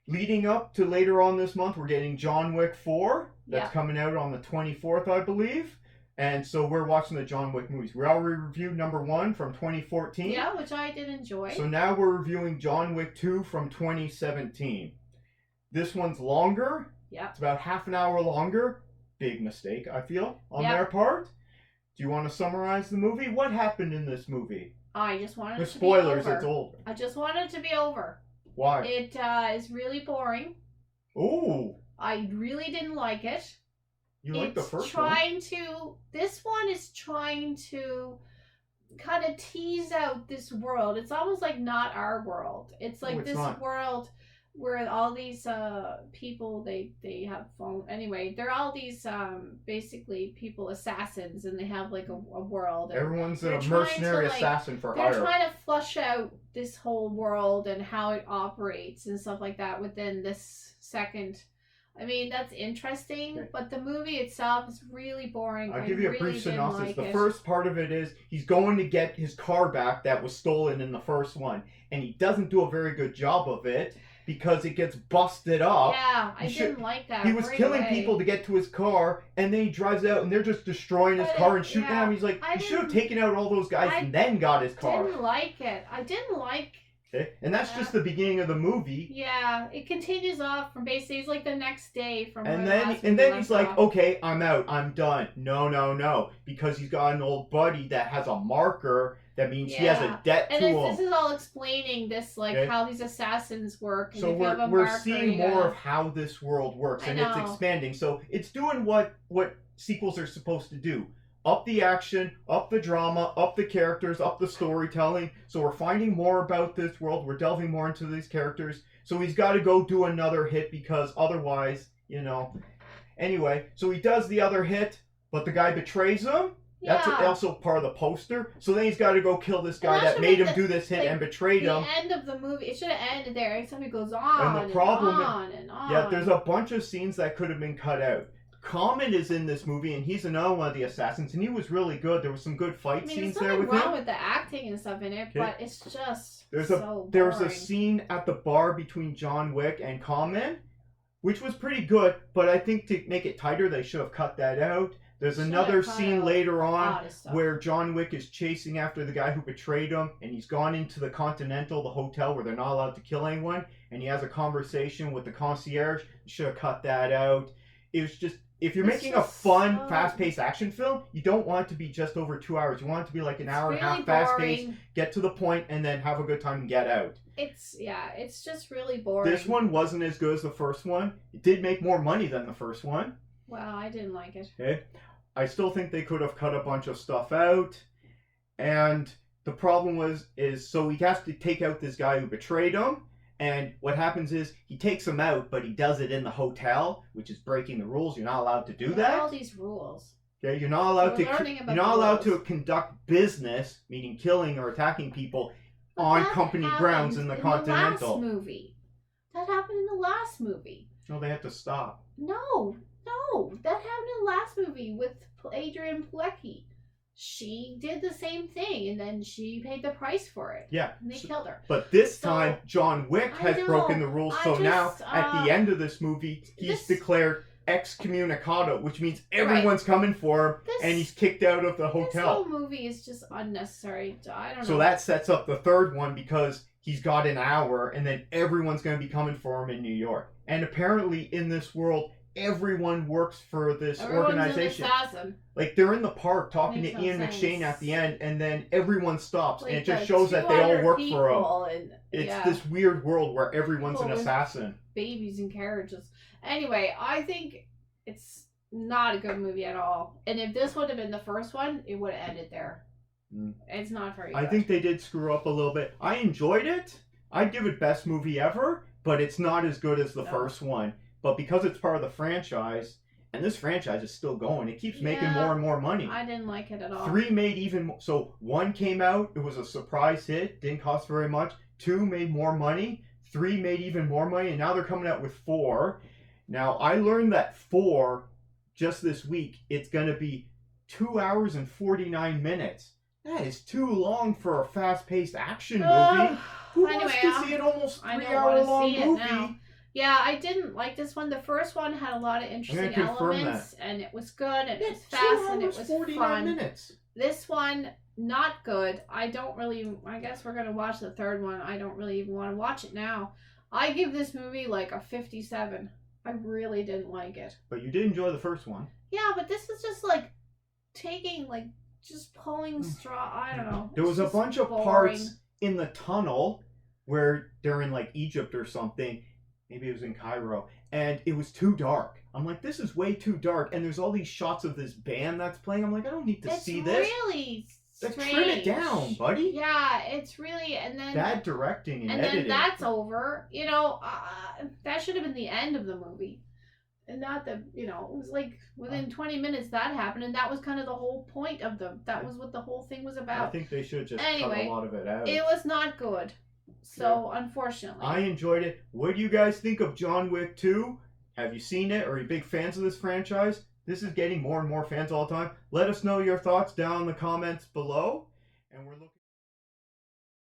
leading up to later on this month, we're getting John Wick 4. That's coming out on the 24th, I believe. And so we're watching the John Wick movies. We already reviewed number 1 from 2014. Yeah, which I did enjoy. So now we're reviewing John Wick 2 from 2017. This one's longer. Yeah. It's about half an hour longer. Big mistake, I feel, on their part. Do you want to summarize the movie? What happened in this movie? I just wanted With it to spoilers, be over. it's older. I just wanted it to be over. Why? It is really boring. Ooh. I really didn't like it. You like the first one? This one is trying to kind of tease out this world. It's almost like not our world. It's like world where all these people they have phone. Anyway, they're all these basically people, assassins, and they have like a world. Everyone's a mercenary assassin for hire. They're trying to flush out this whole world and how it operates and stuff like that within this second. I mean, that's interesting, but the movie itself is really boring. I'll give you a brief synopsis. The first part of it is he's going to get his car back that was stolen in the first one, and he doesn't do a very good job of it because it gets busted up. Yeah, I didn't like that. He was killing people to get to his car, and then he drives out, and they're just destroying his car and shooting at him. He's like, he should have taken out all those guys and then got his car. I didn't like it. I didn't like... Okay. And that's just the beginning of the movie. Yeah, it continues off from basically, it's like the next day from and then he's like, okay, I'm out, I'm done. No, because he's got an old buddy that has a marker. That means he has a debt to him. And this is all explaining this, like how these assassins work. And so we're seeing more of how this world works, and it's expanding. So it's doing what sequels are supposed to do. Up the action, up the drama, up the characters, up the storytelling. So we're finding more about this world. We're delving more into these characters. So he's got to go do another hit because otherwise, Anyway, so he does the other hit, but the guy betrays him. Yeah. That's also part of the poster. So then he's got to go kill this guy that made him do this hit and betrayed him. The end of the movie, it should have ended there. Except it goes on and the problem and on. Yeah, there's a bunch of scenes that could have been cut out. Common is in this movie, and he's another one of the assassins, and he was really good. There was some good fight scenes there with him. There's nothing wrong with the acting and stuff in it, but it's just so There was a scene at the bar between John Wick and Common, which was pretty good, but I think to make it tighter, they should have cut that out. There's another scene later on where John Wick is chasing after the guy who betrayed him, and he's gone into the Continental, the hotel where they're not allowed to kill anyone, and he has a conversation with the concierge. You should have cut that out. It was just... If you're making a fun, fast-paced action film, you don't want it to be just over 2 hours. You want it to be like an hour and a half, fast-paced, get to the point, and then have a good time and get out. It's just really boring. This one wasn't as good as the first one. It did make more money than the first one. Well, I didn't like it. Okay. I still think they could have cut a bunch of stuff out. And the problem so he has to take out this guy who betrayed him. And what happens is he takes him out, but he does it in the hotel, which is breaking the rules. You're not allowed to do that. All these rules. Okay, you're not allowed to conduct business, meaning killing or attacking people, on company grounds in the Continental. Last movie. That happened in the last movie. No, they had to stop. No, that happened in the last movie with Adrian Pilecki. She did the same thing, and then she paid the price for it. Yeah. And they killed her. But this time, John Wick has broken the rules, now, at the end of this movie, he's declared excommunicado, which means everyone's coming for him, and he's kicked out of the hotel. This whole movie is just unnecessary. I don't know. So that sets up the third one, because he's got an hour, and then everyone's going to be coming for him in New York. And apparently, in this world... Everyone works for this organization. An assassin. Like they're in the park talking to Ian McShane at the end, and then everyone stops, and it just shows that they all work for him. It's this weird world where everyone's an assassin. Babies in carriages. Anyway, I think it's not a good movie at all. And if this would have been the first one, it would have ended there. It's not very good. I think they did screw up a little bit. I enjoyed it. I'd give it best movie ever, but it's not as good as the first one. But because it's part of the franchise, and this franchise is still going, it keeps making more and more money. I didn't like it at all. 3 made even more. So 1 came out, it was a surprise hit, didn't cost very much. 2 made more money. 3 made even more money, and now they're coming out with 4. Now, I learned that 4, just this week, it's going to be 2 hours and 49 minutes. That is too long for a fast-paced action movie. Who wants to see an almost 3-hour-long movie? Yeah, I didn't like this one. The first one had a lot of interesting elements, and it was good, and it was fast, and it was 49 fun. Minutes. This one, not good. I guess we're going to watch the third one. I don't really even want to watch it now. I give this movie like a 57. I really didn't like it. But you did enjoy the first one. Yeah, but this is just like taking, like, just pulling straw. I don't know. There was a bunch of parts in the tunnel where they're in like Egypt or something. Maybe it was in Cairo. And it was too dark. I'm like, this is way too dark. And there's all these shots of this band that's playing. I'm like, I don't need to see this. It's really strange. Trim it down, buddy. Yeah, it's really, and then bad directing and editing. And then that's over. You know, that should have been the end of the movie. And not the, you know, it was like within 20 minutes that happened, and that was kind of the whole point of that was what the whole thing was about. I think they should just cut a lot of it out. It was not good. So, unfortunately. I enjoyed it. What do you guys think of John Wick 2? Have you seen it? Are you big fans of this franchise? This is getting more and more fans all the time. Let us know your thoughts down in the comments below. And we're looking